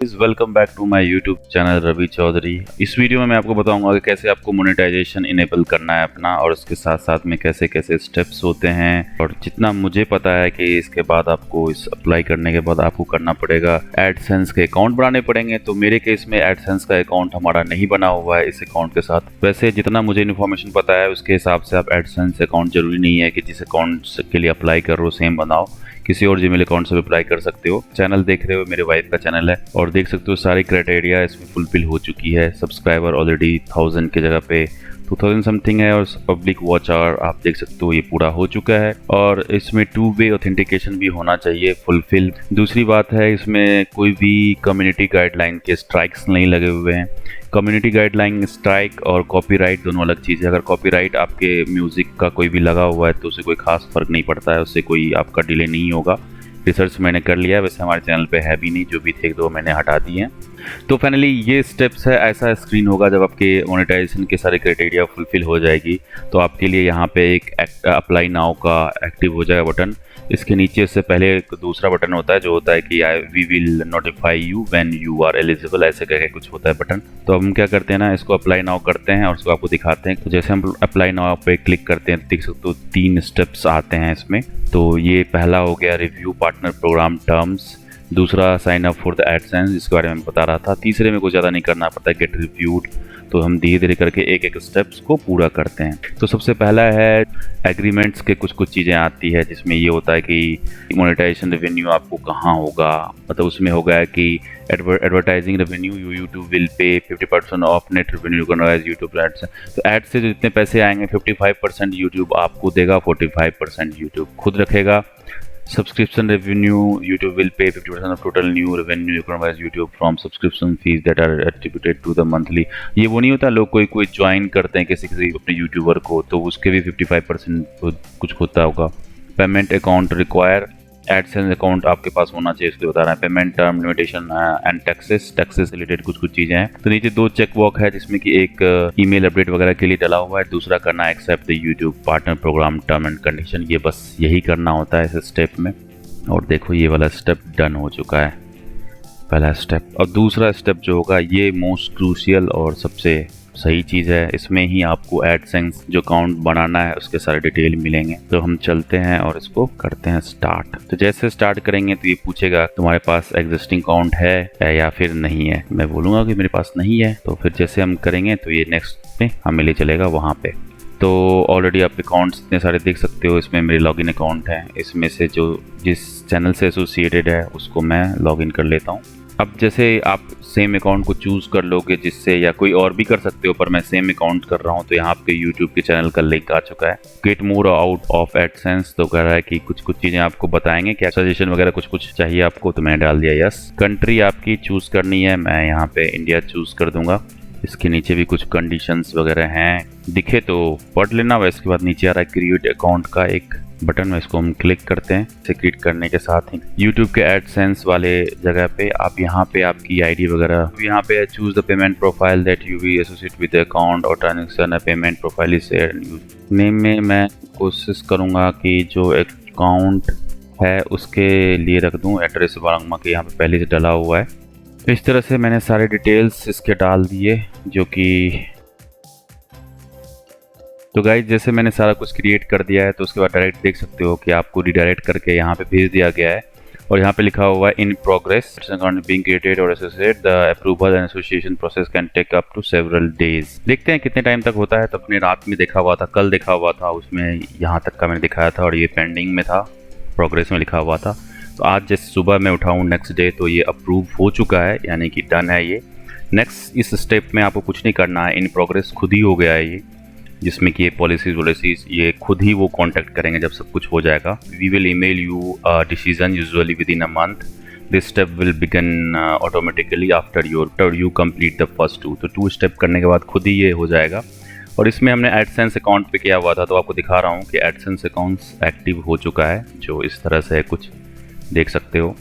Welcome back to my YouTube channel Ravi Chaudhary. इस video में मैं आपको बताऊंगा कि कैसे आपको मोनेटाइजेशन इनेबल करना है अपना, और उसके साथ साथ में कैसे कैसे स्टेप्स होते हैं। और जितना मुझे पता है कि इसके बाद आपको इस अप्लाई करने के बाद आपको करना पड़ेगा एडसेंस के अकाउंट बनाने पड़ेंगे। तो मेरे केस में एडसेंस का अकाउंट हमारा नहीं बना हुआ है इस अकाउंट के साथ। वैसे जितना मुझे इन्फॉर्मेशन पता है उसके हिसाब से आप एडसेंस अकाउंट जरूरी नहीं है कि जिस अकाउंट के लिए अप्लाई कर रहे हो सेम बनाओ, किसी और जीमेल अकाउंट से अप्लाई कर सकते हो। चैनल देख रहे हो, मेरे वाइफ का चैनल है और देख सकते हो सारी क्राइटेरिया इसमें फुलफिल हो चुकी है। सब्सक्राइबर ऑलरेडी 1000 की जगह पे 2000 समथिंग है और पब्लिक वॉच आवर आप देख सकते हो ये पूरा हो चुका है। और इसमें 2 वे ऑथेंटिकेशन भी होना चाहिए फुलफिल। दूसरी बात है इसमें कोई भी कम्युनिटी गाइडलाइन के स्ट्राइक्स नहीं लगे हुए हैं। कम्युनिटी गाइडलाइन स्ट्राइक और कॉपीराइट दोनों अलग चीज़ है। अगर कॉपीराइट आपके म्यूज़िक का कोई भी लगा हुआ है तो उससे कोई खास फर्क नहीं पड़ता है, उससे कोई आपका डिले नहीं होगा। रिसर्च मैंने कर लिया है, वैसे हमारे चैनल पे है भी नहीं, जो भी थे 1-2 मैंने हटा दिए हैं। तो फाइनली ये स्टेप्स है, ऐसा स्क्रीन होगा जब आपके मोनेटाइजेशन के सारे क्राइटेरिया फुलफिल हो जाएगी तो आपके लिए यहाँ पे एक अप्लाई नाउ का एक्टिव हो जाएगा बटन। इसके नीचे से पहले एक दूसरा बटन होता है जो होता है कि we will notify you when you are eligible, ऐसे करके कुछ होता है बटन। तो हम क्या करते हैं ना, इसको अप्लाई नाउ करते हैं और उसको आपको दिखाते हैं। तो जैसे हम अप्लाई नाउ पे क्लिक करते हैं देख सकते हो 3 स्टेप्स आते हैं इसमें। तो ये पहला हो गया रिव्यू पार्टनर प्रोग्राम टर्म्स, दूसरा sign up for the AdSense, इसके बारे में बता रहा था। तीसरे में कुछ ज़्यादा नहीं करना पड़ता, गेट रिव्यूड। तो हम धीरे धीरे करके एक एक स्टेप्स को पूरा करते हैं। तो सबसे पहला है एग्रीमेंट्स के कुछ चीज़ें आती है जिसमें ये होता है कि मोनेटाइजेशन रेवेन्यू आपको कहाँ होगा। मतलब उसमें होगा है कि advertising revenue YouTube will pay 50% of net revenue as YouTube ads. तो एड से जो जितने पैसे आएंगे 55% यूट्यूब आपको देगा, 45% यूट्यूब खुद रखेगा। Subscription revenue YouTube will pay 50% of total new revenue economise YouTube from subscription fees that are attributed to the monthly. ये वो नहीं होता लोग कोई ज्वाइन करते हैं किसी अपने यूट्यूबर को तो उसके भी 55% कुछ होता होगा। Payment account require, AdSense account आपके पास होना चाहिए, इसलिए बता रहा है। Payment term limitation and taxes related कुछ चीज़ें हैं। तो नीचे 2 चेक बॉक है जिसमें कि एक ईमेल अपडेट वगैरह के लिए डला हुआ है, दूसरा करना है accept the YouTube partner program term and condition. ये बस यही करना होता है इस स्टेप में। और देखो ये वाला स्टेप डन हो चुका है, पहला स्टेप। और दूसरा स्टेप जो होगा ये मोस्ट क्रूशियल और सबसे सही चीज़ है। इसमें ही आपको एडसेंस जो अकाउंट बनाना है उसके सारे डिटेल मिलेंगे। तो हम चलते हैं और इसको करते हैं स्टार्ट। तो जैसे स्टार्ट करेंगे तो ये पूछेगा तुम्हारे पास एग्जिस्टिंग अकाउंट है या फिर नहीं है। मैं बोलूँगा कि मेरे पास नहीं है। तो फिर जैसे हम करेंगे तो ये नेक्स्ट पे हमें ले चलेगा वहाँ पे। तो ऑलरेडी आप अकाउंट्स इतने सारे देख सकते हो, इसमें मेरे लॉगिन अकाउंट है। इसमें से जो जिस चैनल से एसोसिएटेड है उसको मैं लॉगिन कर लेता हूँ। अब जैसे आप सेम अकाउंट को चूज़ कर लोगे जिससे, या कोई और भी कर सकते हो, पर मैं सेम अकाउंट कर रहा हूँ तो यहाँ पे यूट्यूब के चैनल का लिंक आ चुका है। Get more out of AdSense, तो कह रहा है कि कुछ चीज़ें आपको बताएंगे, क्या सजेशन वगैरह कुछ चाहिए आपको, तो मैंने डाल दिया यस। कंट्री आपकी चूज़ करनी है, मैं यहाँ पे इंडिया चूज़ कर दूंगा। इसके नीचे भी कुछ कंडीशंस वगैरह हैं, दिखे तो पढ़ लेना। वैसे इसके बाद नीचे आ रहा है क्रिएट अकाउंट का एक बटन में, इसको हम क्लिक करते हैं। इसे क्लिक करने के साथ ही YouTube के एडसेंस वाले जगह पे आप यहाँ पे आपकी आईडी वगैरह यहाँ पे choose the payment profile that you we associate with account और transaction payment profile is name में मैं कोशिश करूँगा कि जो अकाउंट है उसके लिए रख दूँ एड्रेस वाला कि यहाँ पे पहले से डला हुआ है। इस तरह से मैंने सारे डिटेल्स इसके डाल दिए जो कि। तो गाइज जैसे मैंने सारा कुछ क्रिएट कर दिया है तो उसके बाद डायरेक्ट देख सकते हो कि आपको रिडायरेक्ट करके यहाँ पे भेज दिया गया है। और यहाँ पे लिखा हुआ है in progress account being created और associate the approval and association process can take up to several days. देखते हैं कितने टाइम तक होता है। तो अपने रात में देखा हुआ था, कल देखा हुआ था, उसमें यहाँ तक का मैंने दिखाया था और ये पेंडिंग में था, प्रोग्रेस में लिखा हुआ था। तो आज जैसे सुबह मैं उठाऊँ नेक्स्ट डे तो ये अप्रूव हो चुका है, यानी कि डन है ये। नेक्स्ट इस स्टेप में आपको कुछ नहीं करना है, इन प्रोग्रेस खुद ही हो गया है ये, जिसमें कि ये पॉलिसीज ये खुद ही वो कांटेक्ट करेंगे जब सब कुछ हो जाएगा। We will email you decision usually within a month. This step will begin automatically after you complete the first 2। तो 2 स्टेप करने के बाद खुद ही ये हो जाएगा। और इसमें हमने एडसेंस अकाउंट पे किया हुआ था तो आपको दिखा रहा हूँ कि एडसेंस अकाउंट्स एक्टिव हो चुका है, जो इस तरह से है, कुछ देख सकते हो।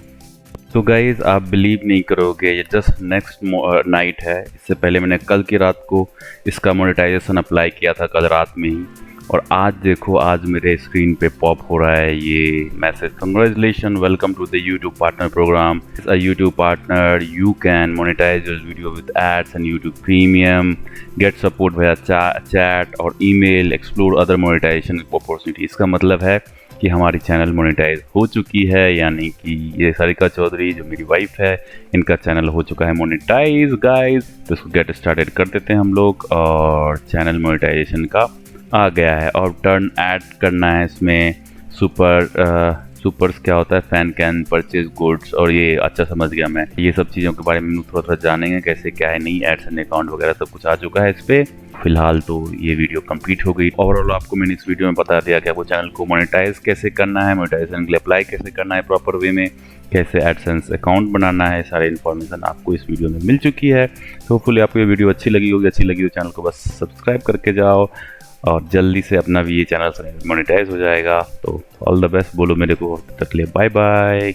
तो गाइज़ आप बिलीव नहीं करोगे, ये जस्ट नेक्स्ट नाइट है। इससे पहले मैंने कल की रात को इसका मोनेटाइजेशन अप्लाई किया था, कल रात में ही। और आज देखो, आज मेरे स्क्रीन पे पॉप हो रहा है ये message, congratulation, welcome to the YouTube partner program. As a YouTube partner you can monetise your video with ads and YouTube premium, get support via chat और email, explore other monetisation opportunity. इसका मतलब है कि हमारी channel monetise हो चुकी है, यानी कि ये सारिका चौधरी जो मेरी वाइफ है, इनका चैनल हो चुका है मोनेटाइज गाइस। तो इसको गेट स्टार्टेड कर देते हैं हम लोग, और चैनल मोनेटाइजेशन का आ गया है। और टर्न ऐड करना है इसमें, सुपर्स क्या होता है, फैन कैन परचेज गुड्स, और ये अच्छा समझ गया मैं। ये सब चीज़ों के बारे में थोड़ा थोड़ा जानेंगे कैसे क्या है, नहीं एड्स एंड अकाउंट वगैरह सब कुछ आ चुका है इस पर। फिलहाल तो ये वीडियो कंप्लीट हो गई। ओवरऑल आपको मैंने इस वीडियो में बता दिया कि आपको चैनल को मोनेटाइज कैसे करना है, मोनेटाइजेशन के लिए अप्लाई कैसे करना है प्रॉपर वे में, कैसे एडसेंस अकाउंट बनाना है, सारे इन्फॉर्मेशन आपको इस वीडियो में मिल चुकी है। तो होपफुली आपको ये वीडियो अच्छी लगी होगी। अच्छी लगी तो चैनल को बस सब्सक्राइब करके जाओ, और जल्दी से अपना भी ये चैनल मोनेटाइज हो जाएगा। तो ऑल द बेस्ट बोलो मेरे को, तक ले बाय बाय।